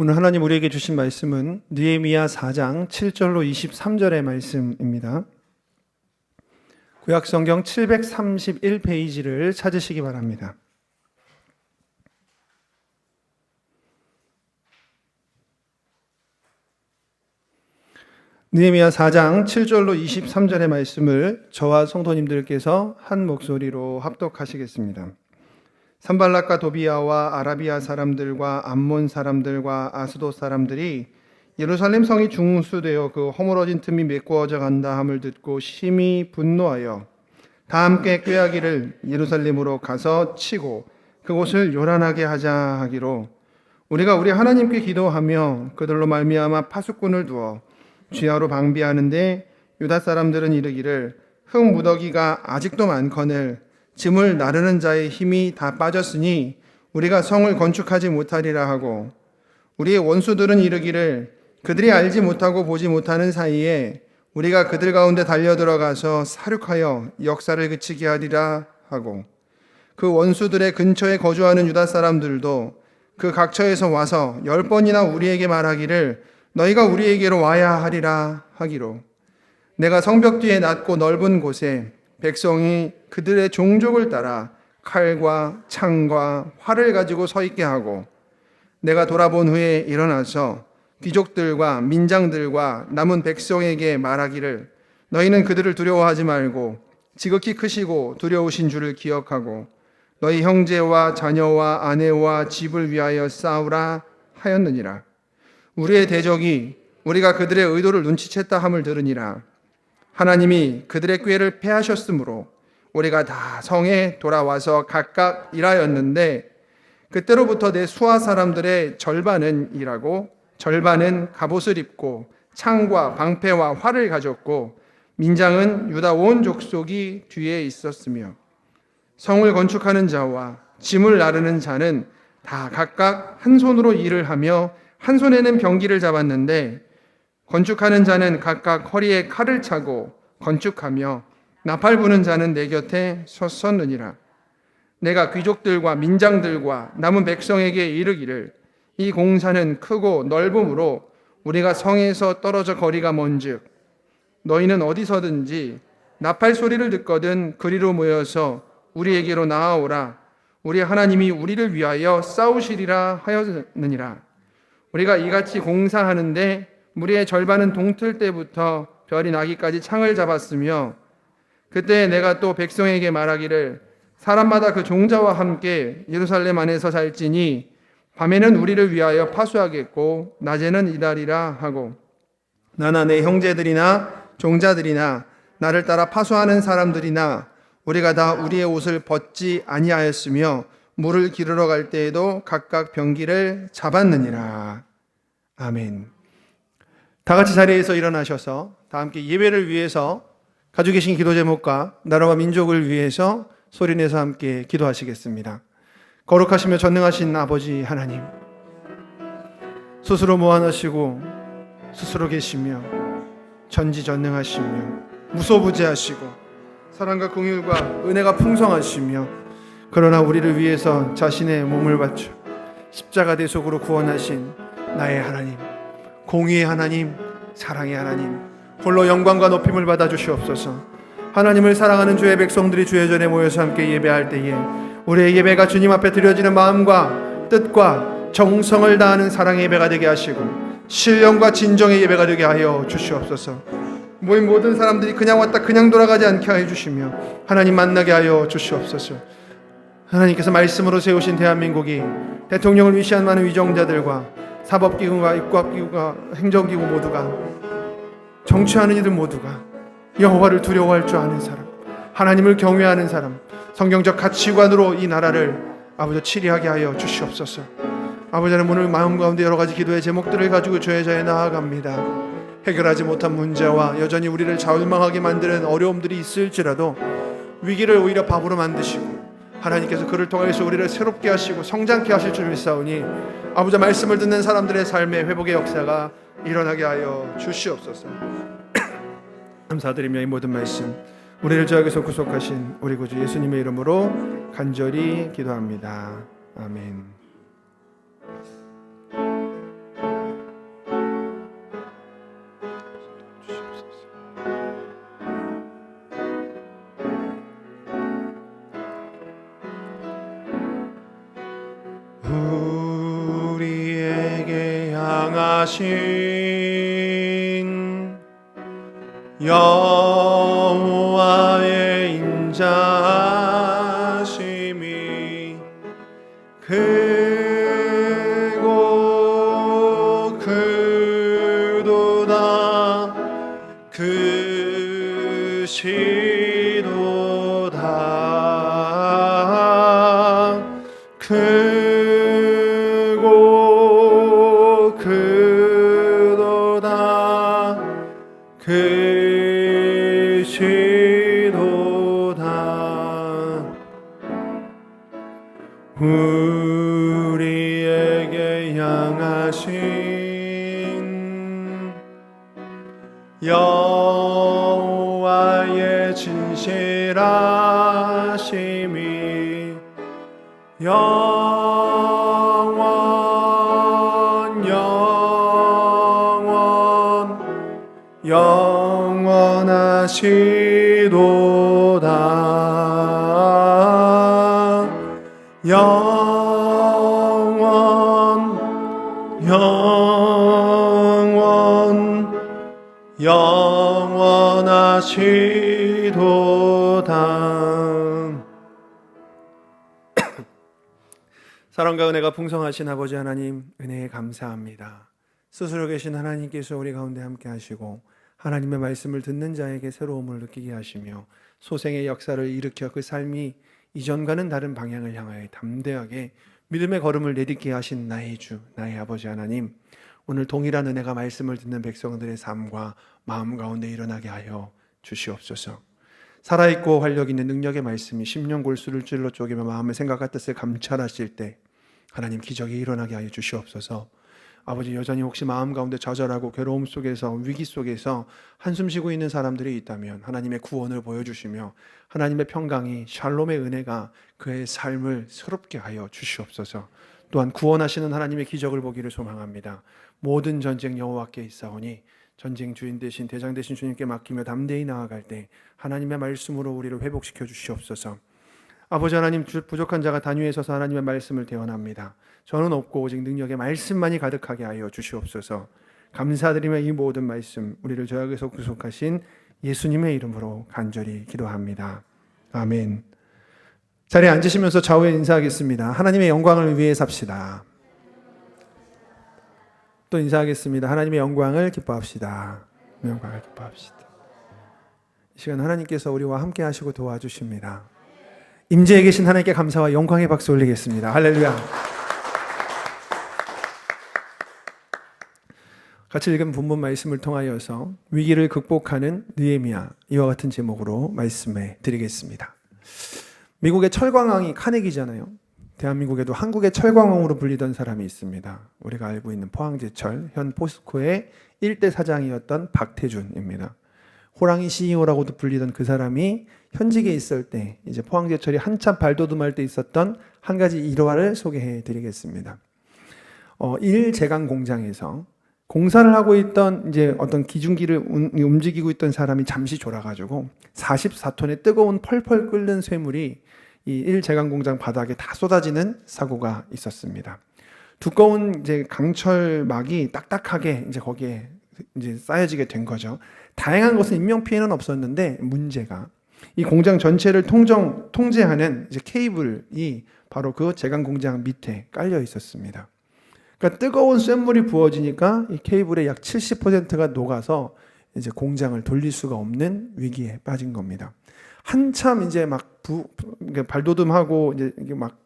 오늘 하나님 우리에게 주신 말씀은 느헤미야 4장 7절로 23절의 말씀입니다. 구약성경 731페이지를 찾으시기 바랍니다. 느헤미야 4장 7절로 23절의 말씀을 저와 성도님들께서 한 목소리로 합독하시겠습니다. 산발락과 도비아와 아라비아 사람들과 암몬 사람들과 아스돗 사람들이 예루살렘 성이 중수되어 그 허물어진 틈이 메꾸어져 간다 함을 듣고 심히 분노하여 다 함께 꾀하기를 예루살렘으로 가서 치고 그곳을 요란하게 하자 하기로 우리가 우리 하나님께 기도하며 그들로 말미암아 파수꾼을 두어 쥐하로 방비하는데 유다 사람들은 이르기를 흙 무더기가 아직도 많거늘 짐을 나르는 자의 힘이 다 빠졌으니 우리가 성을 건축하지 못하리라 하고 우리의 원수들은 이르기를 그들이 알지 못하고 보지 못하는 사이에 우리가 그들 가운데 달려들어가서 사륙하여 역사를 그치게 하리라 하고 그 원수들의 근처에 거주하는 유다 사람들도 그 각처에서 와서 10번이나 우리에게 말하기를 너희가 우리에게로 와야 하리라 하기로 내가 성벽 뒤에 낮고 넓은 곳에 백성이 그들의 종족을 따라 칼과 창과 활을 가지고 서 있게 하고 내가 돌아본 후에 일어나서 귀족들과 민장들과 남은 백성에게 말하기를 너희는 그들을 두려워하지 말고 지극히 크시고 두려우신 줄을 기억하고 너희 형제와 자녀와 아내와 집을 위하여 싸우라 하였느니라. 우리의 대적이 우리가 그들의 의도를 눈치챘다 함을 들으니라. 하나님이 그들의 꾀를 패하셨으므로 우리가 다 성에 돌아와서 각각 일하였는데 그때로부터 내 수하 사람들의 절반은 일하고 절반은 갑옷을 입고 창과 방패와 활을 가졌고 민장은 유다 온 족속이 뒤에 있었으며 성을 건축하는 자와 짐을 나르는 자는 다 각각 한 손으로 일을 하며 한 손에는 병기를 잡았는데 건축하는 자는 각각 허리에 칼을 차고 건축하며 나팔 부는 자는 내 곁에 섰었느니라. 내가 귀족들과 민장들과 남은 백성에게 이르기를 이 공사는 크고 넓음으로 우리가 성에서 떨어져 거리가 먼즉 너희는 어디서든지 나팔 소리를 듣거든 그리로 모여서 우리에게로 나아오라. 우리 하나님이 우리를 위하여 싸우시리라 하였느니라. 우리가 이같이 공사하는데 무리의 절반은 동틀 때부터 별이 나기까지 창을 잡았으며 그때 내가 또 백성에게 말하기를 사람마다 그 종자와 함께 예루살렘 안에서 살지니 밤에는 우리를 위하여 파수하겠고 낮에는 이달이라 하고 나나 내 형제들이나 종자들이나 나를 따라 파수하는 사람들이나 우리가 다 우리의 옷을 벗지 아니하였으며 물을 기르러 갈 때에도 각각 병기를 잡았느니라. 아멘. 다 같이 자리에서 일어나셔서 다 함께 예배를 위해서 가지고 계신 기도 제목과 나라와 민족을 위해서 소리내서 함께 기도하시겠습니다. 거룩하시며 전능하신 아버지 하나님, 스스로 무한하시고 스스로 계시며 전지전능하시며 무소부재하시고 사랑과 긍휼과 은혜가 풍성하시며 그러나 우리를 위해서 자신의 몸을 바쳐 십자가 대속으로 구원하신 나의 하나님, 공의의 하나님, 사랑의 하나님, 홀로 영광과 높임을 받아 주시옵소서. 하나님을 사랑하는 주의 백성들이 주의 전에 모여서 함께 예배할 때에 우리의 예배가 주님 앞에 드려지는 마음과 뜻과 정성을 다하는 사랑의 예배가 되게 하시고 신령과 진정의 예배가 되게 하여 주시옵소서. 모인 모든 사람들이 그냥 왔다 그냥 돌아가지 않게 하여 주시며 하나님 만나게 하여 주시옵소서. 하나님께서 말씀으로 세우신 대한민국이 대통령을 위시한 많은 위정자들과 사법기구가 입법기구가 행정기구 모두가 정치하는 이들 모두가 여호와를 두려워할 줄 아는 사람, 하나님을 경외하는 사람, 성경적 가치관으로 이 나라를 아버지 치리하게 하여 주시옵소서. 아버지는 오늘 마음 가운데 여러 가지 기도의 제목들을 가지고 주의 자에 나아갑니다. 해결하지 못한 문제와 여전히 우리를 좌울망하게 만드는 어려움들이 있을지라도 위기를 오히려 밥으로 만드시고 하나님께서 그를 통해서 우리를 새롭게 하시고 성장케 하실 줄 믿사오니 아버지 말씀을 듣는 사람들의 삶의 회복의 역사가 일어나게 하여 주시옵소서. 감사드리며 이 모든 말씀 우리를 죄악에서 구속하신 우리 구주 예수님의 이름으로 간절히 기도합니다. 아멘. 우리에게 향하신 여호와의 인자심이 크고 크도다 크시도다 크고 크도다 크시도다 우리에게 향하신 여호와의 진실하심이 영원하시도다 영원하시도다. 사랑과 은혜가 풍성하신 아버지 하나님, 은혜에 감사합니다. 스스로 계신 하나님께서 우리 가운데 함께 하시고 하나님의 말씀을 듣는 자에게 새로움을 느끼게 하시며 소생의 역사를 일으켜 그 삶이 이전과는 다른 방향을 향하여 담대하게 믿음의 걸음을 내딛게 하신 나의 주, 나의 아버지 하나님, 오늘 동일한 은혜가 말씀을 듣는 백성들의 삶과 마음 가운데 일어나게 하여 주시옵소서. 살아있고 활력 있는 능력의 말씀이 심령 골수를 찔러 쪼개며 마음의 생각과 뜻을 감찰하실 때 하나님 기적이 일어나게 하여 주시옵소서. 아버지, 여전히 혹시 마음 가운데 좌절하고 괴로움 속에서 위기 속에서 한숨 쉬고 있는 사람들이 있다면 하나님의 구원을 보여주시며 하나님의 평강이 샬롬의 은혜가 그의 삶을 새롭게 하여 주시옵소서. 또한 구원하시는 하나님의 기적을 보기를 소망합니다. 모든 전쟁 여호와께 있사오니 전쟁 주인 되신 대장 되신 주님께 맡기며 담대히 나아갈 때 하나님의 말씀으로 우리를 회복시켜 주시옵소서. 아버지 하나님, 부족한 자가 단위에 서서 하나님의 말씀을 대언합니다. 저는 없고 오직 능력의 말씀만이 가득하게 하여 주시옵소서. 감사드리며 이 모든 말씀 우리를 죄악에서 구속하신 예수님의 이름으로 간절히 기도합니다. 아멘. 자리에 앉으시면서 좌우에 인사하겠습니다. 하나님의 영광을 위해 삽시다. 또 인사하겠습니다. 하나님의 영광을 기뻐합시다. 영광을 기뻐합시다. 이 시간 하나님께서 우리와 함께 하시고 도와주십니다. 임재에 계신 하나님께 감사와 영광의 박수 올리겠습니다. 할렐루야. 같이 읽은 본문 말씀을 통하여서 위기를 극복하는 느헤미야, 이와 같은 제목으로 말씀해 드리겠습니다. 미국의 철광왕이 카네기잖아요. 대한민국에도 한국의 철광왕으로 불리던 사람이 있습니다. 우리가 알고 있는 포항제철 현 포스코의 1대 사장이었던 박태준입니다. 호랑이 CEO라고도 불리던 그 사람이 현직에 있을 때 이제 포항제철이 한참 발돋움할 때 있었던 한 가지 일화를 소개해 드리겠습니다. 1제강 공장에서 공사를 하고 있던 이제 어떤 기중기를 움직이고 있던 사람이 잠시 졸아가지고 44톤의 뜨거운 펄펄 끓는 쇠물이 이 1제강 공장 바닥에 다 쏟아지는 사고가 있었습니다. 두꺼운 이제 강철막이 딱딱하게 이제 거기에 이제 쌓여지게 된 거죠. 다행한 것은 인명 피해는 없었는데 문제가 이 공장 전체를 통제하는 이제 케이블이 바로 그 제강 공장 밑에 깔려 있었습니다. 그러니까 뜨거운 쇳물이 부어지니까 이 케이블의 약 70%가 녹아서 이제 공장을 돌릴 수가 없는 위기에 빠진 겁니다. 한참 이제 막 발돋움하고 이제 이게 막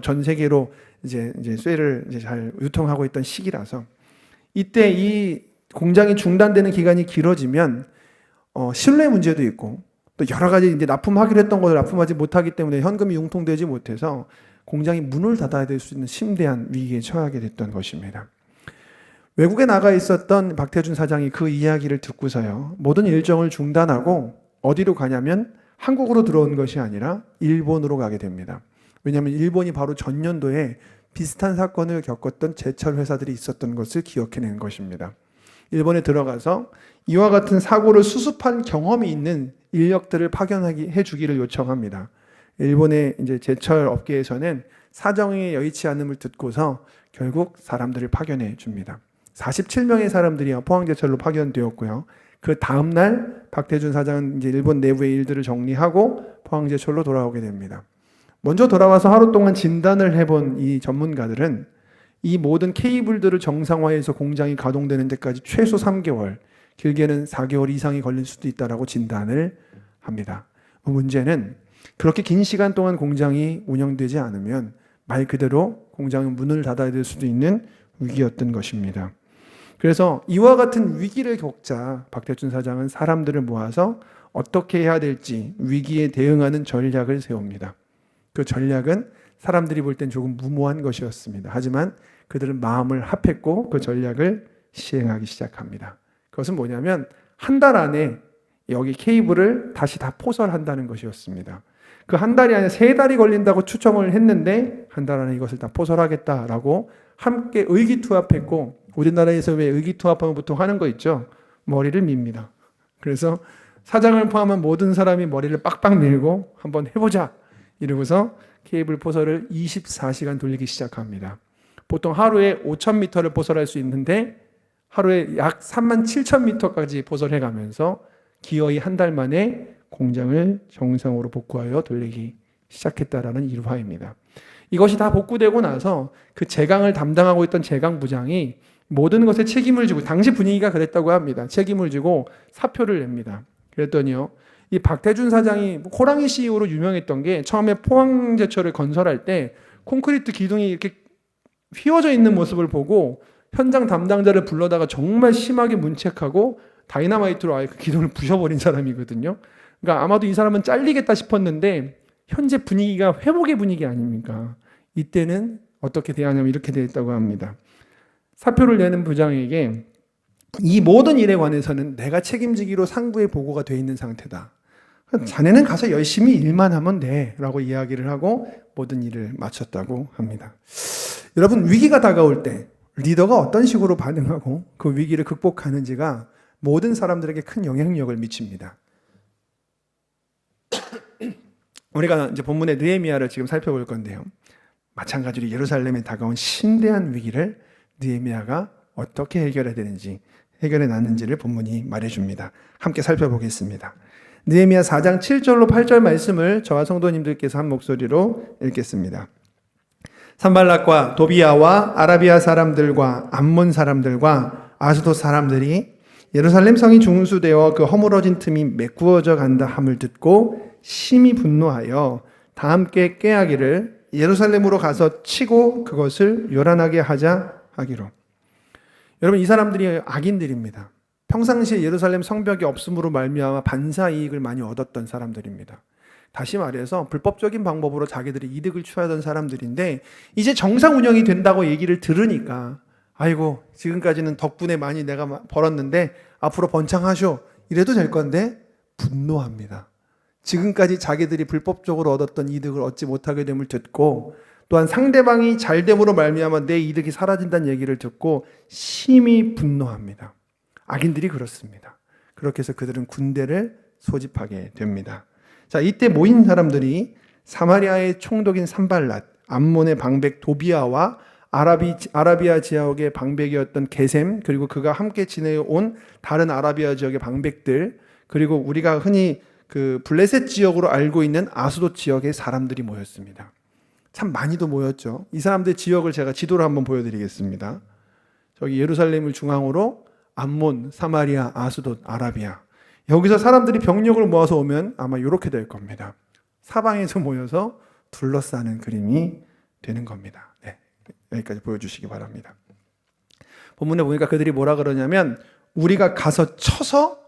전 세계로 이제 쇠를 이제 잘 유통하고 있던 시기라서 이때 이 공장이 중단되는 기간이 길어지면 신뢰 문제도 있고 또 여러 가지 이제 납품하기로 했던 것을 납품하지 못하기 때문에 현금이 융통되지 못해서 공장이 문을 닫아야 될 수 있는 심대한 위기에 처하게 됐던 것입니다. 외국에 나가 있었던 박태준 사장이 그 이야기를 듣고서요, 모든 일정을 중단하고 어디로 가냐면 한국으로 들어온 것이 아니라 일본으로 가게 됩니다. 왜냐하면 일본이 바로 전년도에 비슷한 사건을 겪었던 제철 회사들이 있었던 것을 기억해낸 것입니다. 일본에 들어가서 이와 같은 사고를 수습한 경험이 있는 인력들을 파견해 주기를 요청합니다. 일본의 이제 제철 업계에서는 사정이 여의치 않음을 듣고서 결국 사람들을 파견해 줍니다. 47명의 사람들이 포항제철로 파견되었고요. 그 다음날 박태준 사장은 이제 일본 내부의 일들을 정리하고 포항제철로 돌아오게 됩니다. 먼저 돌아와서 하루 동안 진단을 해본 이 전문가들은 이 모든 케이블들을 정상화해서 공장이 가동되는 데까지 최소 3개월, 길게는 4개월 이상이 걸릴 수도 있다라고 진단을 합니다. 문제는 그렇게 긴 시간 동안 공장이 운영되지 않으면 말 그대로 공장은 문을 닫아야 될 수도 있는 위기였던 것입니다. 그래서 이와 같은 위기를 겪자 박태준 사장은 사람들을 모아서 어떻게 해야 될지 위기에 대응하는 전략을 세웁니다. 그 전략은 사람들이 볼 땐 조금 무모한 것이었습니다. 하지만 그들은 마음을 합했고 그 전략을 시행하기 시작합니다. 그것은 뭐냐면 한 달 안에 여기 케이블을 다시 다 포설한다는 것이었습니다. 그 한 달이 아니라 3달이 걸린다고 추정을 했는데 한 달 안에 이것을 다 포설하겠다라고 함께 의기투합했고, 우리나라에서 왜 의기투합하면 보통 하는 거 있죠? 머리를 밉니다. 그래서 사장을 포함한 모든 사람이 머리를 빡빡 밀고 한번 해보자 이러고서 케이블 포설을 24시간 돌리기 시작합니다. 보통 하루에 5,000m를 포설할 수 있는데 하루에 약 37,000m까지 포설해가면서 기어이 한 달 만에 공장을 정상으로 복구하여 돌리기 시작했다라는 일화입니다. 이것이 다 복구되고 나서 그 제강을 담당하고 있던 제강부장이 모든 것에 책임을 지고, 당시 분위기가 그랬다고 합니다. 책임을 지고 사표를 냅니다. 그랬더니요, 이 박태준 사장이 호랑이 CEO로 유명했던 게 처음에 포항제철을 건설할 때 콘크리트 기둥이 이렇게 휘어져 있는 모습을 보고 현장 담당자를 불러다가 정말 심하게 문책하고 다이너마이트로 아예 그 기둥을 부셔버린 사람이거든요. 그러니까 아마도 이 사람은 잘리겠다 싶었는데 현재 분위기가 회복의 분위기 아닙니까? 이때는 어떻게 대하냐면 이렇게 되었다고 합니다. 사표를 내는 부장에게 이 모든 일에 관해서는 내가 책임지기로 상부에 보고가 돼 있는 상태다. 자네는 가서 열심히 일만 하면 돼 라고 이야기를 하고 모든 일을 마쳤다고 합니다. 여러분, 위기가 다가올 때 리더가 어떤 식으로 반응하고 그 위기를 극복하는지가 모든 사람들에게 큰 영향력을 미칩니다. 우리가 이제 본문의 느헤미야를 지금 살펴볼 건데요. 마찬가지로 예루살렘에 다가온 심대한 위기를 느헤미야가 어떻게 해결해야 되는지, 해결해 놨는지를 본문이 말해줍니다. 함께 살펴보겠습니다. 느헤미야 4장 7절로 8절 말씀을 저와 성도님들께서 한 목소리로 읽겠습니다. 산발락과 도비야와 아라비아 사람들과 암몬 사람들과 아스돗 사람들이 예루살렘 성이 중수되어 그 허물어진 틈이 메꾸어져 간다 함을 듣고 심히 분노하여 다 함께 꾀하기를 예루살렘으로 가서 치고 그것을 요란하게 하자 하기로. 여러분, 이 사람들이 악인들입니다. 평상시에 예루살렘 성벽이 없음으로 말미암아 반사 이익을 많이 얻었던 사람들입니다. 다시 말해서 불법적인 방법으로 자기들이 이득을 취하던 사람들인데 이제 정상 운영이 된다고 얘기를 들으니까 아이고, 지금까지는 덕분에 많이 내가 벌었는데 앞으로 번창하쇼 이래도 될 건데 분노합니다. 지금까지 자기들이 불법적으로 얻었던 이득을 얻지 못하게 됨을 듣고, 또한 상대방이 잘됨으로 말미암아 내 이득이 사라진다는 얘기를 듣고 심히 분노합니다. 악인들이 그렇습니다. 그렇게 해서 그들은 군대를 소집하게 됩니다. 자, 이때 모인 사람들이 사마리아의 총독인 산발랏, 암몬의 방백 도비아와 아라비아 지역의 방백이었던 게셈, 그리고 그가 함께 지내온 다른 아라비아 지역의 방백들, 그리고 우리가 흔히 그 블레셋 지역으로 알고 있는 아스돗 지역의 사람들이 모였습니다. 참 많이도 모였죠. 이 사람들의 지역을 제가 지도를 한번 보여드리겠습니다. 저기 예루살렘을 중앙으로 암몬, 사마리아, 아스돗, 아라비아, 여기서 사람들이 병력을 모아서 오면 아마 이렇게 될 겁니다. 사방에서 모여서 둘러싸는 그림이 되는 겁니다. 네, 여기까지 보여주시기 바랍니다. 본문에 보니까 그들이 뭐라 그러냐면 우리가 가서 쳐서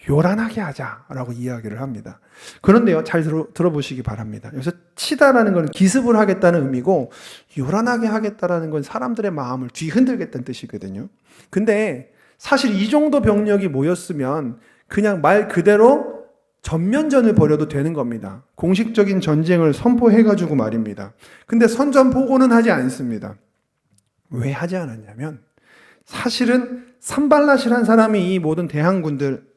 요란하게 하자라고 이야기를 합니다. 그런데요, 잘 들어보시기 바랍니다. 여기서 치다라는 건 기습을 하겠다는 의미고 요란하게 하겠다라는 건 사람들의 마음을 뒤흔들겠다는 뜻이거든요. 근데 사실 이 정도 병력이 모였으면 그냥 말 그대로 전면전을 벌여도 되는 겁니다. 공식적인 전쟁을 선포해가지고 말입니다. 근데 선전포고는 하지 않습니다. 왜 하지 않았냐면 사실은 산발랏이라는 사람이 이 모든 대항군들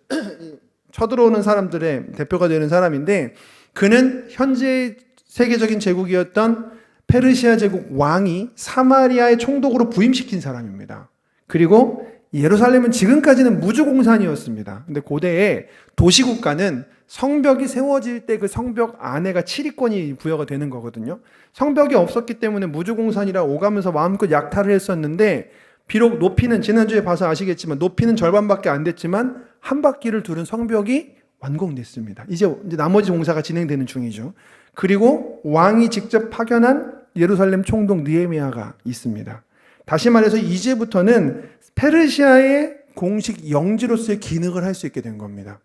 쳐들어오는 사람들의 대표가 되는 사람인데, 그는 현재 세계적인 제국이었던 페르시아 제국 왕이 사마리아의 총독으로 부임시킨 사람입니다. 그리고 예루살렘은 지금까지는 무주공산이었습니다. 근데 고대에 도시국가는 성벽이 세워질 때 그 성벽 안에가 치리권이 부여가 되는 거거든요. 성벽이 없었기 때문에 무주공산이라 오가면서 마음껏 약탈을 했었는데, 비록 높이는, 지난주에 봐서 아시겠지만 높이는 절반밖에 안 됐지만 한 바퀴를 두른 성벽이 완공됐습니다. 이제 나머지 공사가 진행되는 중이죠. 그리고 왕이 직접 파견한 예루살렘 총독 느헤미야가 있습니다. 다시 말해서 이제부터는 페르시아의 공식 영지로서의 기능을 할 수 있게 된 겁니다.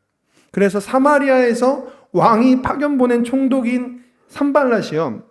그래서 사마리아에서 왕이 파견 보낸 총독인 산발랏이요,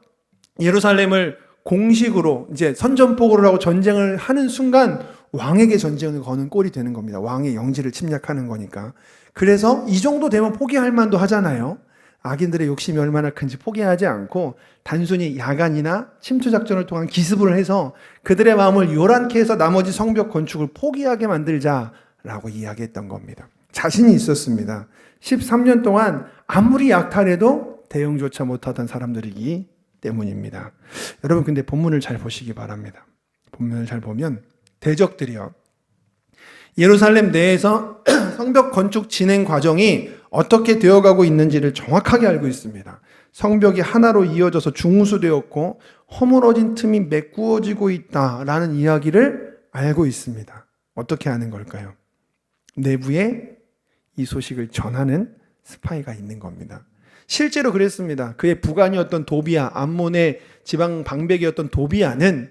예루살렘을 공식으로 이제 선전포고를 하고 전쟁을 하는 순간 왕에게 전쟁을 거는 꼴이 되는 겁니다. 왕의 영지를 침략하는 거니까. 그래서 이 정도 되면 포기할 만도 하잖아요. 악인들의 욕심이 얼마나 큰지 포기하지 않고 단순히 야간이나 침투 작전을 통한 기습을 해서 그들의 마음을 요란케 해서 나머지 성벽 건축을 포기하게 만들자라고 이야기했던 겁니다. 자신이 있었습니다. 13년 동안 아무리 약탈해도 대응조차 못하던 사람들이기 때문입니다. 여러분, 근데 본문을 잘 보시기 바랍니다. 본문을 잘 보면 대적들이요, 예루살렘 내에서 성벽 건축 진행 과정이 어떻게 되어가고 있는지를 정확하게 알고 있습니다. 성벽이 하나로 이어져서 중수되었고 허물어진 틈이 메꾸어지고 있다라는 이야기를 알고 있습니다. 어떻게 아는 걸까요? 내부에 이 소식을 전하는 스파이가 있는 겁니다. 실제로 그랬습니다. 그의 부관이었던 도비야, 암몬의 지방 방백이었던 도비야는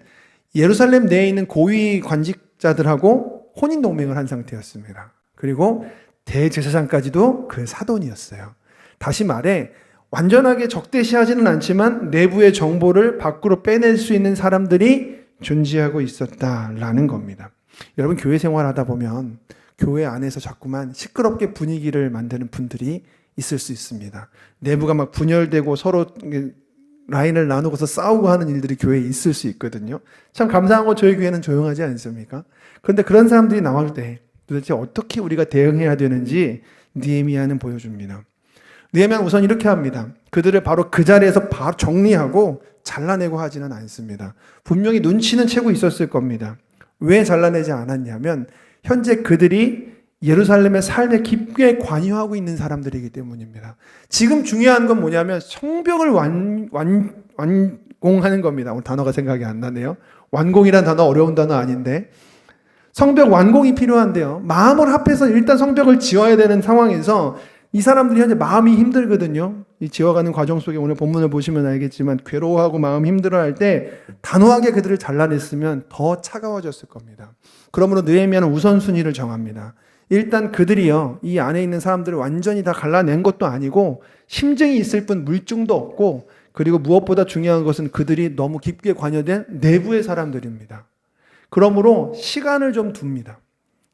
예루살렘 내에 있는 고위 관직자들하고 혼인 동맹을 한 상태였습니다. 그리고 대제사장까지도 그 사돈이었어요. 다시 말해 완전하게 적대시하지는 않지만 내부의 정보를 밖으로 빼낼 수 있는 사람들이 존재하고 있었다라는 겁니다. 여러분, 교회 생활하다 보면 교회 안에서 자꾸만 시끄럽게 분위기를 만드는 분들이 있을 수 있습니다. 내부가 막 분열되고 서로 라인을 나누고서 싸우고 하는 일들이 교회에 있을 수 있거든요. 참 감사한 건 저희 교회는 조용하지 않습니까? 그런데 그런 사람들이 나올 때 도대체 어떻게 우리가 대응해야 되는지 느헤미야는 보여줍니다. 느헤미야는 우선 이렇게 합니다. 그들을 바로 그 자리에서 바로 정리하고 잘라내고 하지는 않습니다. 분명히 눈치는 채고 있었을 겁니다. 왜 잘라내지 않았냐면 현재 그들이 예루살렘의 삶에 깊게 관여하고 있는 사람들이기 때문입니다. 지금 중요한 건 뭐냐면 성벽을 완공하는 겁니다. 오늘 단어가 생각이 안 나네요. 완공이란 단어 어려운 단어 아닌데 성벽 완공이 필요한데요. 마음을 합해서 일단 성벽을 지어야 되는 상황에서 이 사람들이 현재 마음이 힘들거든요. 이 지어가는 과정 속에 오늘 본문을 보시면 알겠지만 괴로워하고 마음 힘들어할 때 단호하게 그들을 잘라냈으면 더 차가워졌을 겁니다. 그러므로 느헤미야는 우선순위를 정합니다. 일단 그들이요, 이 안에 있는 사람들을 완전히 다 갈라낸 것도 아니고 심증이 있을 뿐 물증도 없고, 그리고 무엇보다 중요한 것은 그들이 너무 깊게 관여된 내부의 사람들입니다. 그러므로 시간을 좀 둡니다.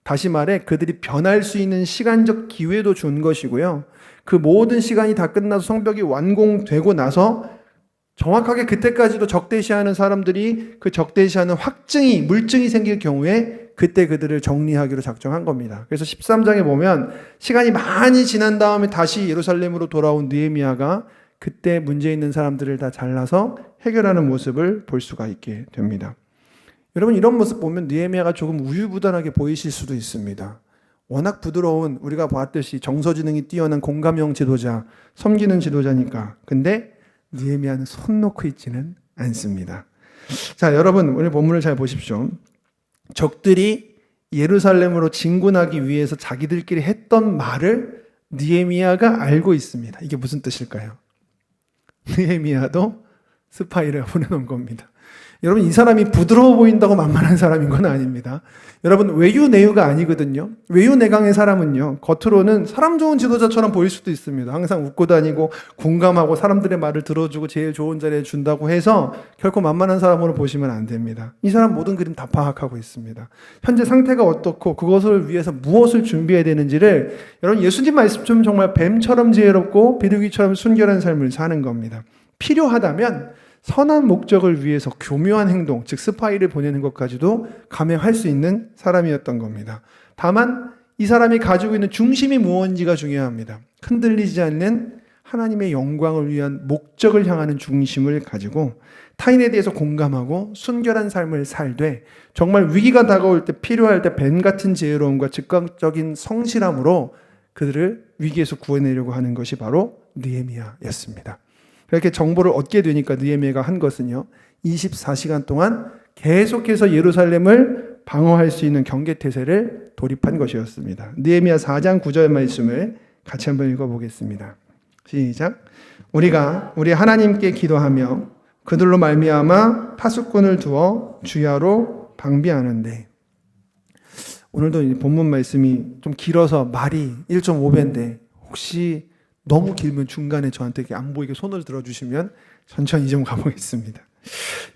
다시 말해 그들이 변할 수 있는 시간적 기회도 준 것이고요. 그 모든 시간이 다 끝나서 성벽이 완공되고 나서 정확하게 그때까지도 적대시하는 사람들이 그 적대시하는 확증이, 물증이 생길 경우에 그때 그들을 정리하기로 작정한 겁니다. 그래서 13장에 보면 시간이 많이 지난 다음에 다시 예루살렘으로 돌아온 느헤미야가 그때 문제 있는 사람들을 다 잘라서 해결하는 모습을 볼 수가 있게 됩니다. 여러분, 이런 모습 보면 느헤미야가 조금 우유부단하게 보이실 수도 있습니다. 워낙 부드러운, 우리가 봤듯이 정서지능이 뛰어난 공감형 지도자, 섬기는 지도자니까. 근데 느헤미야는 손 놓고 있지는 않습니다. 자, 여러분, 오늘 본문을 잘 보십시오. 적들이 예루살렘으로 진군하기 위해서 자기들끼리 했던 말을 느헤미야가 알고 있습니다. 이게 무슨 뜻일까요? 느헤미야도 스파이를 보내놓은 겁니다. 여러분, 이 사람이 부드러워 보인다고 만만한 사람인 건 아닙니다. 여러분, 외유내유가 아니거든요. 외유내강의 사람은요, 겉으로는 사람 좋은 지도자처럼 보일 수도 있습니다. 항상 웃고 다니고 공감하고 사람들의 말을 들어주고 제일 좋은 자리에 준다고 해서 결코 만만한 사람으로 보시면 안 됩니다. 이 사람 모든 그림 다 파악하고 있습니다. 현재 상태가 어떻고 그것을 위해서 무엇을 준비해야 되는지를, 여러분, 예수님 말씀처럼 정말 뱀처럼 지혜롭고 비둘기처럼 순결한 삶을 사는 겁니다. 필요하다면 선한 목적을 위해서 교묘한 행동, 즉 스파이를 보내는 것까지도 감행할 수 있는 사람이었던 겁니다. 다만 이 사람이 가지고 있는 중심이 무엇인지가 중요합니다. 흔들리지 않는 하나님의 영광을 위한 목적을 향하는 중심을 가지고 타인에 대해서 공감하고 순결한 삶을 살되 정말 위기가 다가올 때 필요할 때 뱀 같은 지혜로움과 즉각적인 성실함으로 그들을 위기에서 구해내려고 하는 것이 바로 느헤미야였습니다. 그렇게 정보를 얻게 되니까 느헤미야가 한 것은요, 24시간 동안 계속해서 예루살렘을 방어할 수 있는 경계태세를 돌입한 것이었습니다. 느헤미야 4장 9절 말씀을 같이 한번 읽어보겠습니다. 시작. 우리가 우리 하나님께 기도하며 그들로 말미암아 파수꾼을 두어 주야로 방비하는데, 오늘도 이 본문 말씀이 좀 길어서 말이 1.5배인데 혹시 너무 길면 중간에 저한테 안 보이게 손을 들어주시면 천천히 좀 가보겠습니다.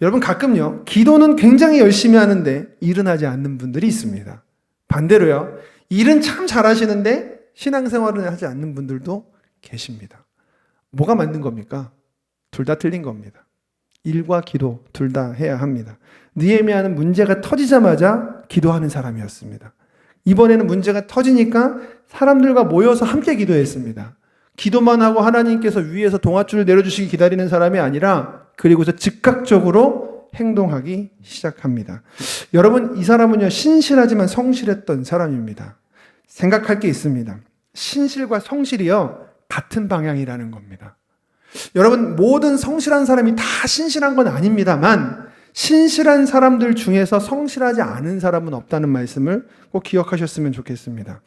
여러분, 가끔요, 기도는 굉장히 열심히 하는데 일은 하지 않는 분들이 있습니다. 반대로요, 일은 참 잘하시는데 신앙생활은 하지 않는 분들도 계십니다. 뭐가 맞는 겁니까? 둘 다 틀린 겁니다. 일과 기도 둘 다 해야 합니다. 느헤미야는 문제가 터지자마자 기도하는 사람이었습니다. 이번에는 문제가 터지니까 사람들과 모여서 함께 기도했습니다. 기도만 하고 하나님께서 위에서 동아줄을 내려주시기 기다리는 사람이 아니라 그리고서 즉각적으로 행동하기 시작합니다. 여러분, 이 사람은요, 신실하지만 성실했던 사람입니다. 생각할 게 있습니다. 신실과 성실이요, 같은 방향이라는 겁니다. 여러분, 모든 성실한 사람이 다 신실한 건 아닙니다만 신실한 사람들 중에서 성실하지 않은 사람은 없다는 말씀을 꼭 기억하셨으면 좋겠습니다.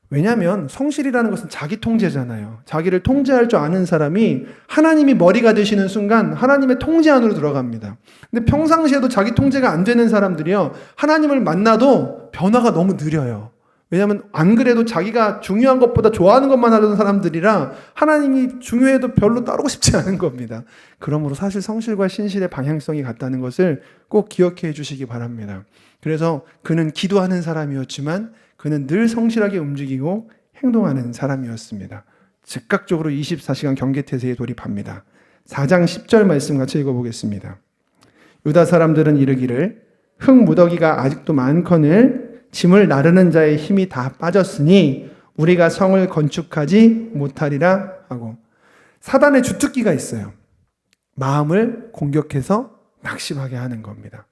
왜냐하면 성실이라는 것은 자기 통제잖아요. 자기를 통제할 줄 아는 사람이 하나님이 머리가 되시는 순간 하나님의 통제 안으로 들어갑니다. 근데 평상시에도 자기 통제가 안 되는 사람들이요, 하나님을 만나도 변화가 너무 느려요. 왜냐하면 안 그래도 자기가 중요한 것보다 좋아하는 것만 하던 사람들이라 하나님이 중요해도 별로 따르고 싶지 않은 겁니다. 그러므로 사실 성실과 신실의 방향성이 같다는 것을 꼭 기억해 주시기 바랍니다. 그래서 그는 기도하는 사람이었지만 그는 늘 성실하게 움직이고 행동하는 사람이었습니다. 즉각적으로 24시간 경계태세에 돌입합니다. 4장 10절 말씀 같이 읽어보겠습니다. 유다 사람들은 이르기를 흙 무더기가 아직도 많거늘 짐을 나르는 자의 힘이 다 빠졌으니 우리가 성을 건축하지 못하리라 하고, 사단의 주특기가 있어요. 마음을 공격해서 낙심하게 하는 겁니다.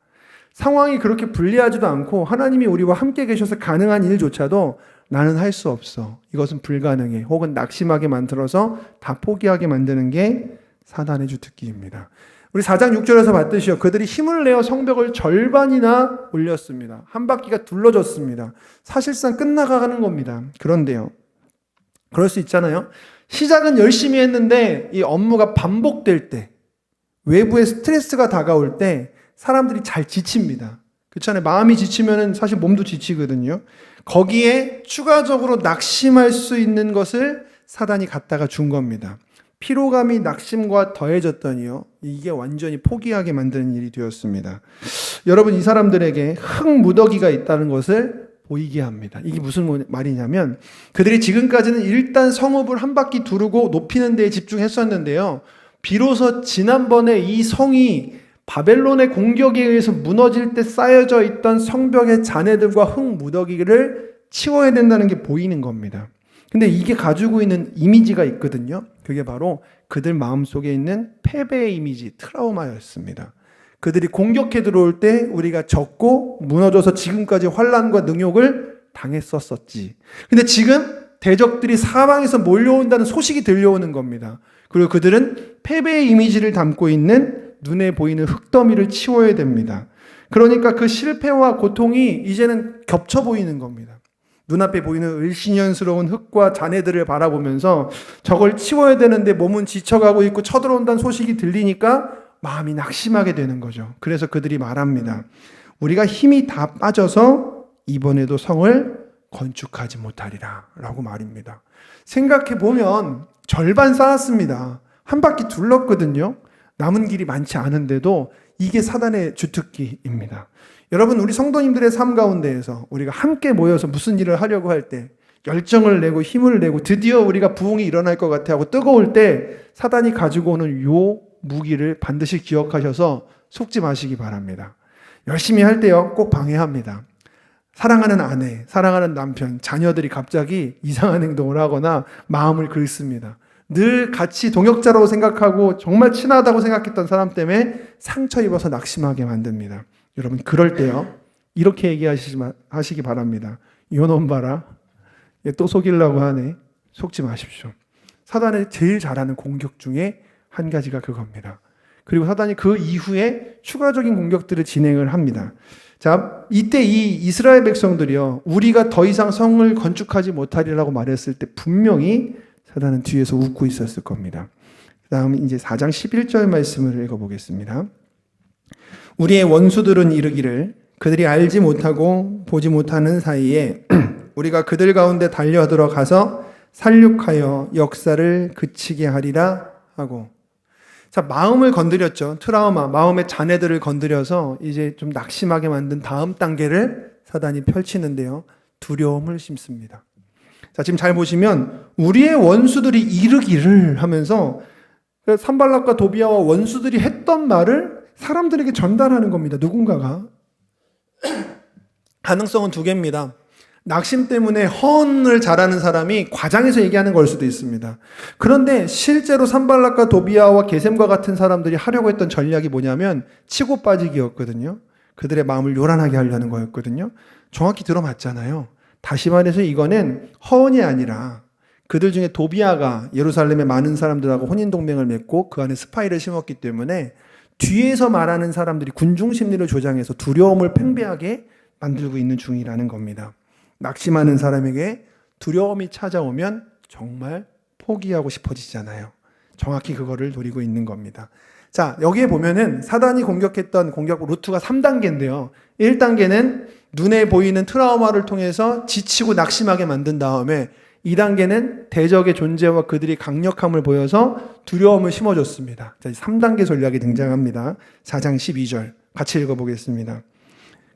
상황이 그렇게 불리하지도 않고 하나님이 우리와 함께 계셔서 가능한 일조차도 나는 할 수 없어, 이것은 불가능해, 혹은 낙심하게 만들어서 다 포기하게 만드는 게 사단의 주특기입니다. 우리 4장 6절에서 봤듯이요, 그들이 힘을 내어 성벽을 절반이나 올렸습니다. 한 바퀴가 둘러졌습니다. 사실상 끝나가는 겁니다. 그런데요, 그럴 수 있잖아요. 시작은 열심히 했는데 이 업무가 반복될 때, 외부의 스트레스가 다가올 때 사람들이 잘 지칩니다. 그렇잖아요. 마음이 지치면 사실 몸도 지치거든요. 거기에 추가적으로 낙심할 수 있는 것을 사단이 갖다가 준 겁니다. 피로감이 낙심과 더해졌더니요, 이게 완전히 포기하게 만드는 일이 되었습니다. 여러분, 이 사람들에게 흙 무더기가 있다는 것을 보이게 합니다. 이게 무슨 말이냐면, 그들이 지금까지는 일단 성읍을 한 바퀴 두르고 높이는 데에 집중했었는데요, 비로소 지난번에 이 성이 바벨론의 공격에 의해서 무너질 때 쌓여져 있던 성벽의 잔해들과 흙 무더기를 치워야 된다는 게 보이는 겁니다. 근데 이게 가지고 있는 이미지가 있거든요. 그게 바로 그들 마음속에 있는 패배의 이미지, 트라우마였습니다. 그들이 공격해 들어올 때 우리가 졌고 무너져서 지금까지 환난과 능욕을 당했었지. 근데 지금 대적들이 사방에서 몰려온다는 소식이 들려오는 겁니다. 그리고 그들은 패배의 이미지를 담고 있는 눈에 보이는 흙더미를 치워야 됩니다. 그러니까 그 실패와 고통이 이제는 겹쳐 보이는 겁니다. 눈앞에 보이는 을씨년스러운 흙과 잔해들을 바라보면서 저걸 치워야 되는데 몸은 지쳐가고 있고 쳐들어온다는 소식이 들리니까 마음이 낙심하게 되는 거죠. 그래서 그들이 말합니다. 우리가 힘이 다 빠져서 이번에도 성을 건축하지 못하리라 라고 말입니다. 생각해보면 절반 쌓았습니다. 한 바퀴 둘렀거든요. 남은 길이 많지 않은데도 이게 사단의 주특기입니다. 여러분, 우리 성도님들의 삶 가운데에서 우리가 함께 모여서 무슨 일을 하려고 할 때 열정을 내고 힘을 내고 드디어 우리가 부흥이 일어날 것 같아 하고 뜨거울 때 사단이 가지고 오는 요 무기를 반드시 기억하셔서 속지 마시기 바랍니다. 열심히 할 때요, 꼭 방해합니다. 사랑하는 아내, 사랑하는 남편, 자녀들이 갑자기 이상한 행동을 하거나 마음을 긁습니다. 늘 같이 동역자라고 생각하고 정말 친하다고 생각했던 사람 때문에 상처 입어서 낙심하게 만듭니다. 여러분 그럴 때요 이렇게 얘기하시기 바랍니다. 요놈 봐라, 얘 또 속이려고 하네. 속지 마십시오. 사단이 제일 잘하는 공격 중에 한 가지가 그겁니다. 그리고 사단이 그 이후에 추가적인 공격들을 진행을 합니다. 자, 이때 이 이스라엘 백성들이요, 우리가 더 이상 성을 건축하지 못하리라고 말했을 때 분명히 사단은 뒤에서 웃고 있었을 겁니다. 그 다음 이제 4장 11절 말씀을 읽어보겠습니다. 우리의 원수들은 이르기를 그들이 알지 못하고 보지 못하는 사이에 우리가 그들 가운데 달려들어가서 살육하여 역사를 그치게 하리라 하고. 자, 마음을 건드렸죠. 트라우마, 마음의 잔해들을 건드려서 이제 좀 낙심하게 만든 다음 단계를 사단이 펼치는데요. 두려움을 심습니다. 자, 지금 잘 보시면 우리의 원수들이 이르기를 하면서 산발락과 도비아와 원수들이 했던 말을 사람들에게 전달하는 겁니다. 누군가가. 가능성은 두 개입니다. 낙심 때문에 허언을 잘하는 사람이 과장해서 얘기하는 걸 수도 있습니다. 그런데 실제로 산발락과 도비아와 게셈과 같은 사람들이 하려고 했던 전략이 뭐냐면 치고 빠지기였거든요. 그들의 마음을 요란하게 하려는 거였거든요. 정확히 들어맞잖아요. 다시 말해서 이거는 허언이 아니라 그들 중에 도비아가 예루살렘의 많은 사람들하고 혼인동맹을 맺고 그 안에 스파이를 심었기 때문에 뒤에서 말하는 사람들이 군중 심리를 조장해서 두려움을 팽배하게 만들고 있는 중이라는 겁니다. 낙심하는 사람에게 두려움이 찾아오면 정말 포기하고 싶어지잖아요. 정확히 그거를 노리고 있는 겁니다. 자, 여기에 보면은 사단이 공격했던 공격 루트가 3단계인데요. 1단계는 눈에 보이는 트라우마를 통해서 지치고 낙심하게 만든 다음에 2단계는 대적의 존재와 그들이 강력함을 보여서 두려움을 심어줬습니다. 자, 3단계 전략이 등장합니다. 4장 12절 같이 읽어보겠습니다.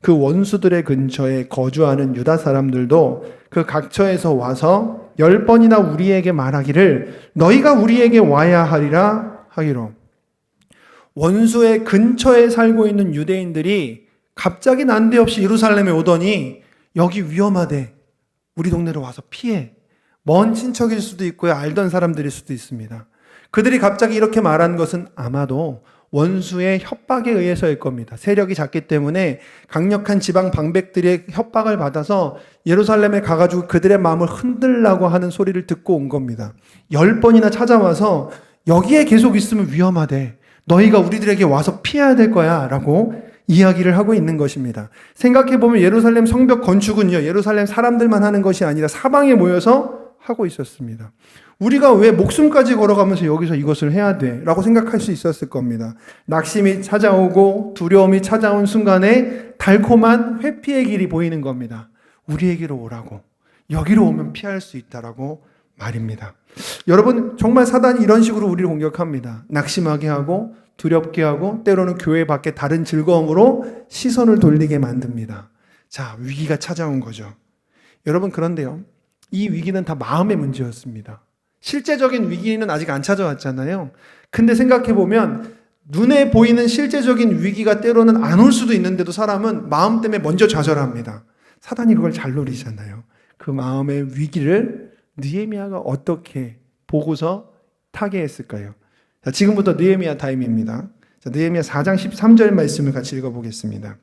그 원수들의 근처에 거주하는 유다 사람들도 그 각처에서 와서 10번이나 우리에게 말하기를 너희가 우리에게 와야 하리라 하기로. 원수의 근처에 살고 있는 유대인들이 갑자기 난데없이 예루살렘에 오더니 여기 위험하대, 우리 동네로 와서 피해. 먼 친척일 수도 있고요, 알던 사람들일 수도 있습니다. 그들이 갑자기 이렇게 말한 것은 아마도 원수의 협박에 의해서일 겁니다. 세력이 작기 때문에 강력한 지방 방백들의 협박을 받아서 예루살렘에 가가지고 그들의 마음을 흔들라고 하는 소리를 듣고 온 겁니다. 10번이나 찾아와서 여기에 계속 있으면 위험하대, 너희가 우리들에게 와서 피해야 될 거야 라고 이야기를 하고 있는 것입니다. 생각해보면 예루살렘 성벽 건축은요, 예루살렘 사람들만 하는 것이 아니라 사방에 모여서 하고 있었습니다. 우리가 왜 목숨까지 걸어가면서 여기서 이것을 해야 돼? 라고 생각할 수 있었을 겁니다. 낙심이 찾아오고 두려움이 찾아온 순간에 달콤한 회피의 길이 보이는 겁니다. 우리에게로 오라고. 여기로 오면 피할 수 있다라고 말입니다. 여러분, 정말 사단이 이런 식으로 우리를 공격합니다. 낙심하게 하고 두렵게 하고 때로는 교회 밖에 다른 즐거움으로 시선을 돌리게 만듭니다. 자, 위기가 찾아온 거죠. 여러분, 그런데요, 이 위기는 다 마음의 문제였습니다. 실제적인 위기는 아직 안 찾아왔잖아요. 근데 생각해보면 눈에 보이는 실제적인 위기가 때로는 안 올 수도 있는데도 사람은 마음 때문에 먼저 좌절합니다. 사단이 그걸 잘 노리잖아요. 그 마음의 위기를 느헤미야가 어떻게 보고서 타개했을까요? 자, 지금부터 느헤미야 타임입니다. 자, 느헤미야 4장 13절 말씀을 같이 읽어보겠습니다.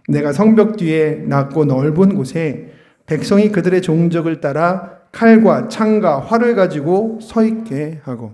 내가 성벽 뒤에 낮고 넓은 곳에 백성이 그들의 종적을 따라 칼과 창과 활을 가지고 서 있게 하고.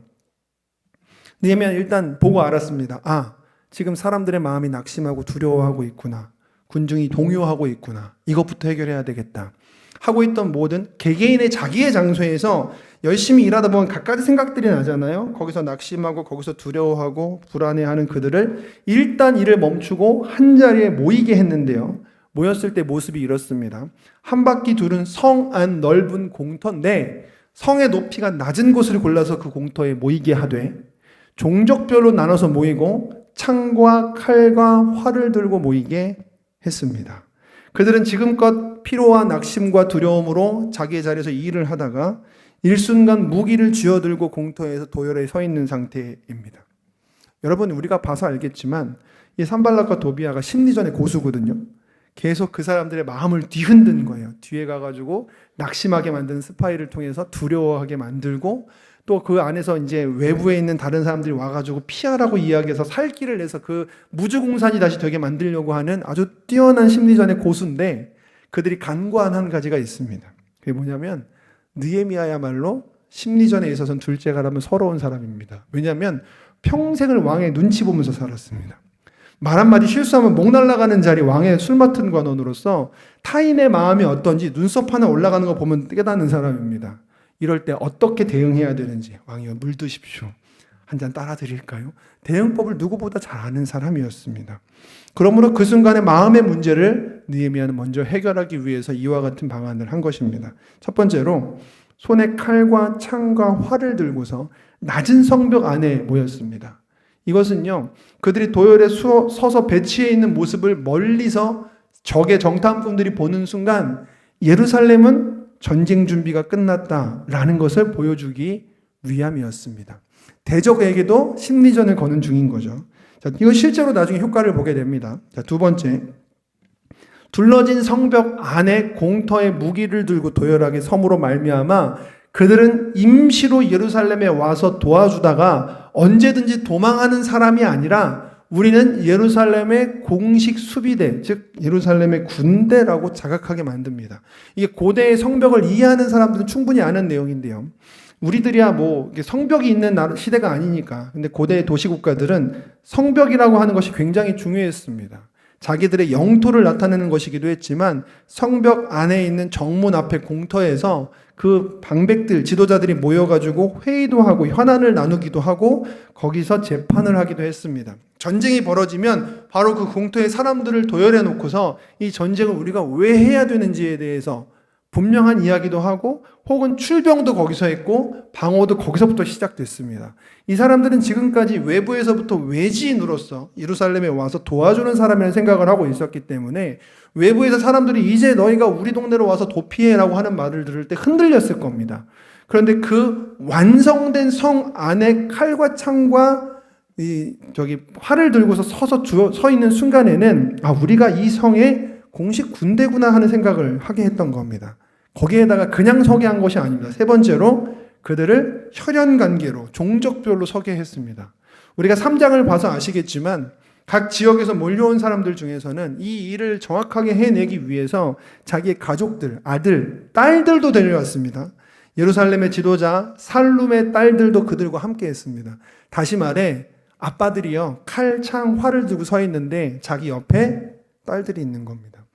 느헤미야는 일단 보고 알았습니다. 아, 지금 사람들의 마음이 낙심하고 두려워하고 있구나. 군중이 동요하고 있구나. 이것부터 해결해야 되겠다. 하고 있던 모든 개개인의 자기의 장소에서 열심히 일하다 보면 갖가지 생각들이 나잖아요. 거기서 낙심하고 거기서 두려워하고 불안해하는 그들을 일단 일을 멈추고 한자리에 모이게 했는데요. 모였을 때 모습이 이렇습니다. 한 바퀴 둘은 성 안 넓은 공터인데 성의 높이가 낮은 곳을 골라서 그 공터에 모이게 하되 종족별로 나눠서 모이고 창과 칼과 활을 들고 모이게 했습니다. 그들은 지금껏 피로와 낙심과 두려움으로 자기의 자리에서 일을 하다가 일순간 무기를 쥐어들고 공터에서 도열에 서 있는 상태입니다. 여러분, 우리가 봐서 알겠지만 이 산발락과 도비아가 심리전의 고수거든요. 계속 그 사람들의 마음을 뒤흔든 거예요. 뒤에 가가지고 낙심하게 만드는 스파이를 통해서 두려워하게 만들고 또 그 안에서 이제 외부에 있는 다른 사람들이 와가지고 피하라고 이야기해서 살 길을 내서 그 무주공산이 다시 되게 만들려고 하는 아주 뛰어난 심리전의 고수인데, 그들이 간과한 한 가지가 있습니다. 그게 뭐냐면 느헤미야야말로 심리전에 있어서는 둘째가라면 서러운 사람입니다. 왜냐하면 평생을 왕의 눈치 보면서 살았습니다. 말 한마디 실수하면 목 날아가는 자리 왕의 술 맡은 관원으로서 타인의 마음이 어떤지 눈썹 하나 올라가는 거 보면 깨닫는 사람입니다. 이럴 때 어떻게 대응해야 되는지, 왕이여 물 드십시오. 한 잔 따라 드릴까요? 대응법을 누구보다 잘 아는 사람이었습니다. 그러므로 그 순간에 마음의 문제를 느헤미야는 먼저 해결하기 위해서 이와 같은 방안을 한 것입니다. 첫 번째로 손에 칼과 창과 활을 들고서 낮은 성벽 안에 모였습니다. 이것은요, 그들이 도열에 서서 배치해 있는 모습을 멀리서 적의 정탐꾼들이 보는 순간 예루살렘은 전쟁 준비가 끝났다라는 것을 보여주기 위함이었습니다. 대적에게도 심리전을 거는 중인 거죠. 자, 이거 실제로 나중에 효과를 보게 됩니다. 자, 두 번째, 둘러진 성벽 안에 공터에 무기를 들고 도열하게 섬으로 말미암아 그들은 임시로 예루살렘에 와서 도와주다가 언제든지 도망하는 사람이 아니라 우리는 예루살렘의 공식 수비대, 즉 예루살렘의 군대라고 자각하게 만듭니다. 이게 고대의 성벽을 이해하는 사람들은 충분히 아는 내용인데요. 우리들이야 뭐 성벽이 있는 시대가 아니니까. 근데 고대의 도시국가들은 성벽이라고 하는 것이 굉장히 중요했습니다. 자기들의 영토를 나타내는 것이기도 했지만 성벽 안에 있는 정문 앞에 공터에서 그 방백들, 지도자들이 모여가지고 회의도 하고 현안을 나누기도 하고 거기서 재판을 하기도 했습니다. 전쟁이 벌어지면 바로 그 공터에 사람들을 도열해 놓고서 이 전쟁을 우리가 왜 해야 되는지에 대해서 분명한 이야기도 하고 혹은 출병도 거기서 했고 방어도 거기서부터 시작됐습니다. 이 사람들은 지금까지 외부에서부터 외지인으로서 예루살렘에 와서 도와주는 사람이라는 생각을 하고 있었기 때문에 외부에서 사람들이 이제 너희가 우리 동네로 와서 도피해라고 하는 말을 들을 때 흔들렸을 겁니다. 그런데 그 완성된 성 안에 칼과 창과 활을 들고서 서 있는 순간에는 우리가 이 성의 공식 군대구나 하는 생각을 하게 했던 겁니다. 거기에다가 그냥 서게 한 것이 아닙니다. 세 번째로 그들을 혈연관계로 종족별로 서게 했습니다. 우리가 3장을 봐서 아시겠지만 각 지역에서 몰려온 사람들 중에서는 이 일을 정확하게 해내기 위해서 자기의 가족들, 아들, 딸들도 데려왔습니다. 예루살렘의 지도자 살룸의 딸들도 그들과 함께 했습니다. 다시 말해 아빠들이요 칼, 창, 활을 들고 서 있는데 자기 옆에 딸들이 있는 겁니다.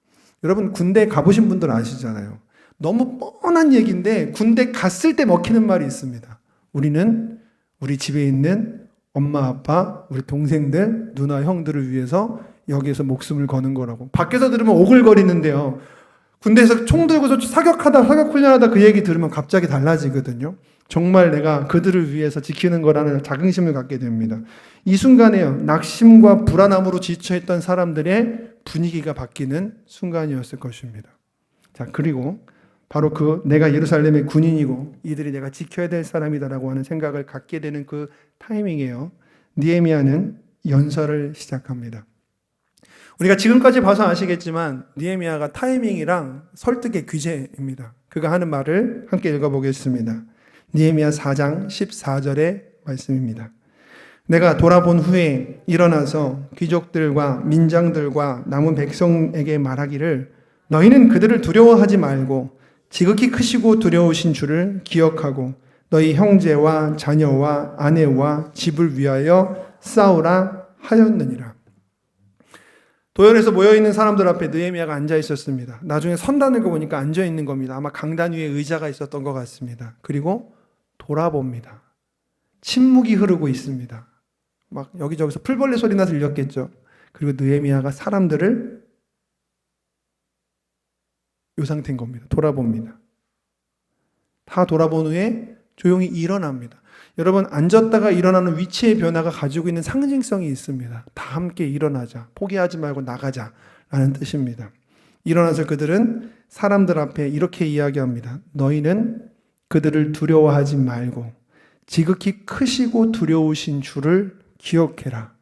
여러분 군대 가보신 분들 아시잖아요. 너무 뻔한 얘기인데 군대 갔을 때 먹히는 말이 있습니다. 우리는 우리 집에 있는 엄마, 아빠, 우리 동생들, 누나, 형들을 위해서 여기에서 목숨을 거는 거라고. 밖에서 들으면 오글거리는데요. 군대에서 총 들고서 사격훈련하다 그 얘기 들으면 갑자기 달라지거든요. 정말 내가 그들을 위해서 지키는 거라는 자긍심을 갖게 됩니다. 이 순간에요, 낙심과 불안함으로 지쳐있던 사람들의 분위기가 바뀌는 순간이었을 것입니다. 자, 그리고 바로 내가 예루살렘의 군인이고 이들이 내가 지켜야 될 사람이다라고 하는 생각을 갖게 되는 그 타이밍이에요. 느헤미야는 연설을 시작합니다. 우리가 지금까지 봐서 아시겠지만 느헤미야가 타이밍이랑 설득의 귀재입니다. 그가 하는 말을 함께 읽어보겠습니다. 느헤미야 4장 14절의 말씀입니다. 내가 돌아본 후에 일어나서 귀족들과 민장들과 남은 백성에게 말하기를 너희는 그들을 두려워하지 말고 지극히 크시고 두려우신 주를 기억하고 너희 형제와 자녀와 아내와 집을 위하여 싸우라 하였느니라. 도열에서 모여있는 사람들 앞에 느헤미야가 앉아 있었습니다. 나중에 선다는 거 보니까 앉아 있는 겁니다. 아마 강단 위에 의자가 있었던 것 같습니다. 그리고 돌아봅니다. 침묵이 흐르고 있습니다. 막 여기저기서 풀벌레 소리나 들렸겠죠. 그리고 느헤미야가 사람들을 이 상태인 겁니다. 돌아봅니다. 다 돌아본 후에 조용히 일어납니다. 여러분, 앉았다가 일어나는 위치의 변화가 가지고 있는 상징성이 있습니다. 다 함께 일어나자, 포기하지 말고 나가자 라는 뜻입니다. 일어나서 그들은 사람들 앞에 이렇게 이야기합니다. 너희는 그들을 두려워하지 말고 지극히 크시고 두려우신 주를 기억해라.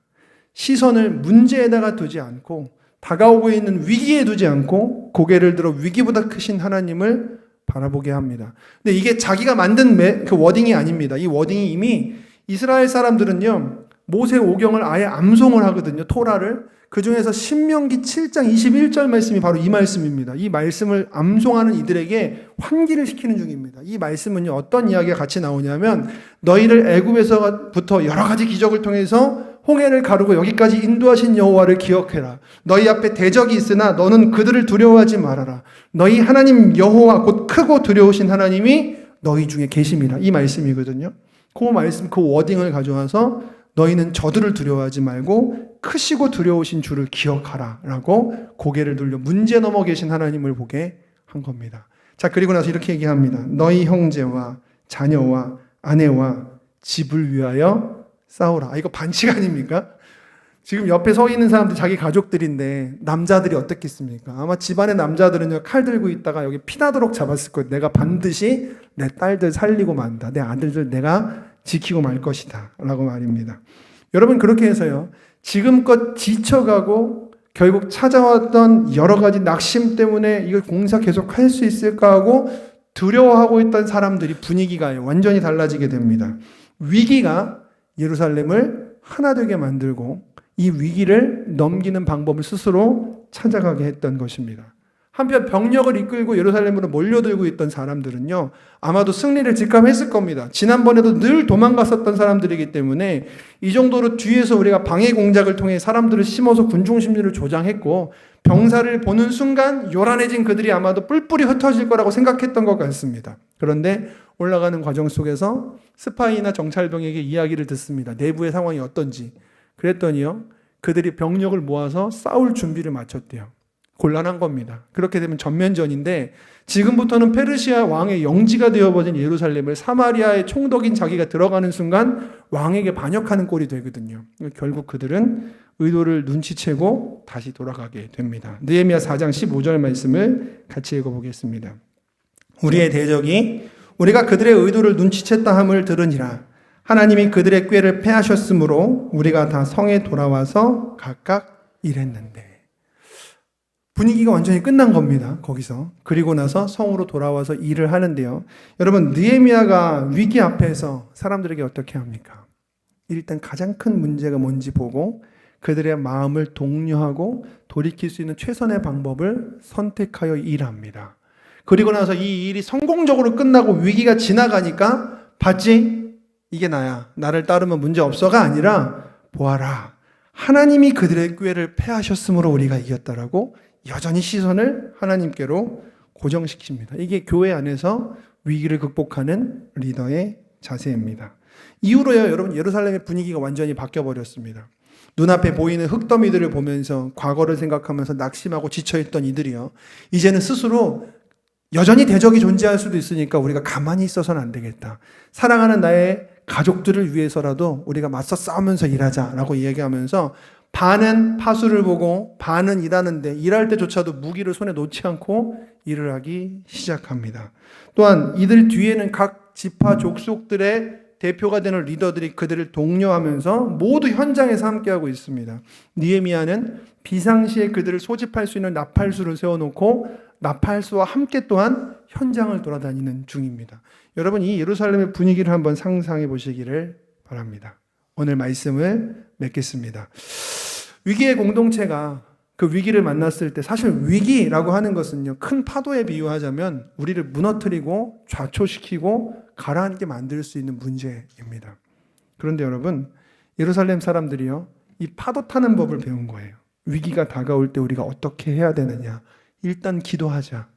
시선을 문제에다가 두지 않고 다가오고 있는 위기에 두지 않고 고개를 들어 위기보다 크신 하나님을 바라보게 합니다. 근데 이게 자기가 만든 그 워딩이 아닙니다. 이 워딩이 이미 이스라엘 사람들은요, 모세 오경을 아예 암송을 하거든요. 토라를. 그 중에서 신명기 7장 21절 말씀이 바로 이 말씀입니다. 이 말씀을 암송하는 이들에게 환기를 시키는 중입니다. 이 말씀은요, 어떤 이야기가 같이 나오냐면, 너희를 애굽에서부터 여러 가지 기적을 통해서 홍해를 가르고 여기까지 인도하신 여호와를 기억해라. 너희 앞에 대적이 있으나 너는 그들을 두려워하지 말아라. 너희 하나님 여호와 곧 크고 두려우신 하나님이 너희 중에 계심이라. 이 말씀이거든요. 그 말씀, 그 워딩을 가져와서 너희는 저들을 두려워하지 말고 크시고 두려우신 주를 기억하라 라고 고개를 돌려 문제 넘어 계신 하나님을 보게 한 겁니다. 자, 그리고 나서 이렇게 얘기합니다. 너희 형제와 자녀와 아내와 집을 위하여 싸우라. 이거 반칙 아닙니까? 지금 옆에 서 있는 사람들 자기 가족들인데 남자들이 어떻겠습니까? 아마 집안의 남자들은요, 칼 들고 있다가 여기 피나도록 잡았을 거예요. 내가 반드시 내 딸들 살리고 만다. 내 아들들 내가 지키고 말 것이다 라고 말입니다. 여러분, 그렇게 해서요, 지금껏 지쳐가고 결국 찾아왔던 여러 가지 낙심 때문에 이걸 공사 계속 할 수 있을까 하고 두려워하고 있던 사람들이 분위기가 완전히 달라지게 됩니다. 위기가 예루살렘을 하나 되게 만들고 이 위기를 넘기는 방법을 스스로 찾아가게 했던 것입니다. 한편 병력을 이끌고 예루살렘으로 몰려들고 있던 사람들은요, 아마도 승리를 직감했을 겁니다. 지난번에도 늘 도망갔었던 사람들이기 때문에 이 정도로 뒤에서 우리가 방해 공작을 통해 사람들을 심어서 군중 심리를 조장했고, 병사를 보는 순간 요란해진 그들이 아마도 뿔뿔이 흩어질 거라고 생각했던 것 같습니다. 그런데 올라가는 과정 속에서 스파이나 정찰병에게 이야기를 듣습니다. 내부의 상황이 어떤지. 그랬더니요, 그들이 병력을 모아서 싸울 준비를 마쳤대요. 곤란한 겁니다. 그렇게 되면 전면전인데, 지금부터는 페르시아 왕의 영지가 되어버린 예루살렘을 사마리아의 총독인 자기가 들어가는 순간 왕에게 반역하는 꼴이 되거든요. 결국 그들은 의도를 눈치채고 다시 돌아가게 됩니다. 느헤미야 4장 15절 말씀을 같이 읽어보겠습니다. 우리의 대적이 우리가 그들의 의도를 눈치챘다 함을 들으니라. 하나님이 그들의 꾀를 패하셨으므로 우리가 다 성에 돌아와서 각각 일했는데. 분위기가 완전히 끝난 겁니다. 거기서. 그리고 나서 성으로 돌아와서 일을 하는데요. 여러분, 느헤미야가 위기 앞에서 사람들에게 어떻게 합니까? 일단 가장 큰 문제가 뭔지 보고 그들의 마음을 독려하고 돌이킬 수 있는 최선의 방법을 선택하여 일합니다. 그리고 나서 이 일이 성공적으로 끝나고 위기가 지나가니까, 봤지? 이게 나야. 나를 따르면 문제 없어가 아니라, 보아라. 하나님이 그들의 꾀를 패하셨으므로 우리가 이겼다라고 여전히 시선을 하나님께로 고정시킵니다. 이게 교회 안에서 위기를 극복하는 리더의 자세입니다. 이후로요, 여러분, 예루살렘의 분위기가 완전히 바뀌어버렸습니다. 눈앞에 보이는 흙더미들을 보면서 과거를 생각하면서 낙심하고 지쳐있던 이들이요, 이제는 스스로 여전히 대적이 존재할 수도 있으니까 우리가 가만히 있어서는 안 되겠다. 사랑하는 나의 가족들을 위해서라도 우리가 맞서 싸우면서 일하자라고 얘기하면서 반은 파수를 보고 반은 일하는데, 일할 때조차도 무기를 손에 놓지 않고 일을 하기 시작합니다. 또한 이들 뒤에는 각 지파 족속들의 대표가 되는 리더들이 그들을 독려하면서 모두 현장에서 함께하고 있습니다. 느헤미야는 비상시에 그들을 소집할 수 있는 나팔수를 세워놓고 나팔수와 함께 또한 현장을 돌아다니는 중입니다. 여러분, 이 예루살렘의 분위기를 한번 상상해 보시기를 바랍니다. 오늘 말씀을 맺겠습니다. 위기의 공동체가 그 위기를 만났을 때, 사실 위기라고 하는 것은요, 큰 파도에 비유하자면 우리를 무너뜨리고 좌초시키고 가라앉게 만들 수 있는 문제입니다. 그런데 여러분, 예루살렘 사람들이요, 이 파도 타는 법을 배운 거예요. 위기가 다가올 때 우리가 어떻게 해야 되느냐. 일단 기도하자.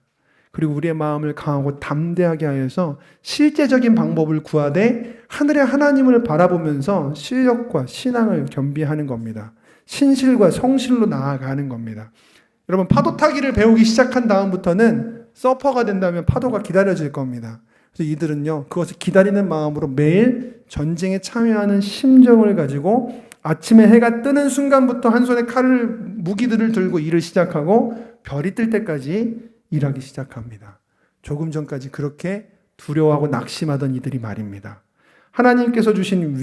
그리고 우리의 마음을 강하고 담대하게 하여서 실제적인 방법을 구하되 하늘의 하나님을 바라보면서 실력과 신앙을 겸비하는 겁니다. 신실과 성실로 나아가는 겁니다. 여러분, 파도 타기를 배우기 시작한 다음부터는 서퍼가 된다면 파도가 기다려질 겁니다. 그래서 이들은요, 그것을 기다리는 마음으로 매일 전쟁에 참여하는 심정을 가지고 아침에 해가 뜨는 순간부터 한 손에 칼을, 무기들을 들고 일을 시작하고 별이 뜰 때까지 일하기 시작합니다. 조금 전까지 그렇게 두려워하고 낙심하던 이들이 말입니다. 하나님께서 주신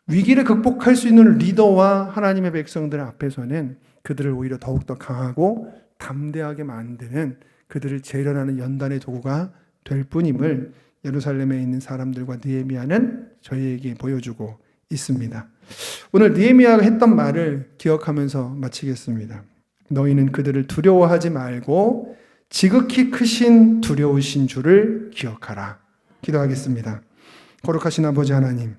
위기를 극복할 수 있는 리더와 하나님의 백성들 앞에서는 그들을 오히려 더욱더 강하고 담대하게 만드는 그들을 재련하는 연단의 도구가 될 뿐임을 예루살렘에 있는 사람들과 느헤미야는 저희에게 보여주고 있습니다. 오늘 느헤미야가 했던 말을 기억하면서 마치겠습니다. 너희는 그들을 두려워하지 말고 지극히 크신 두려우신 주를 기억하라. 기도하겠습니다. 거룩하신 아버지 하나님,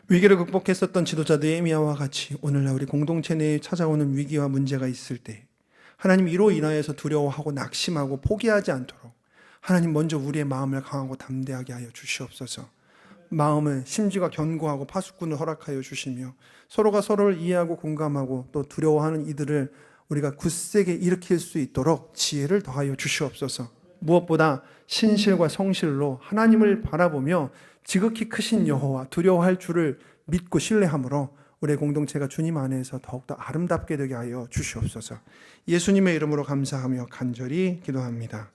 위기를 극복했었던 지도자 느헤미야와 같이 오늘날 우리 공동체 내에 찾아오는 위기와 문제가 있을 때 하나님, 이로 인하여서 두려워하고 낙심하고 포기하지 않도록 하나님 먼저 우리의 마음을 강하고 담대하게 하여 주시옵소서. 마음을 심지가 견고하고 파수꾼을 허락하여 주시며 서로가 서로를 이해하고 공감하고 또 두려워하는 이들을 우리가 굳세게 일으킬 수 있도록 지혜를 더하여 주시옵소서. 무엇보다 신실과 성실로 하나님을 바라보며 지극히 크신 여호와 두려워할 줄을 믿고 신뢰함으로 우리의 공동체가 주님 안에서 더욱더 아름답게 되게 하여 주시옵소서. 예수님의 이름으로 감사하며 간절히 기도합니다.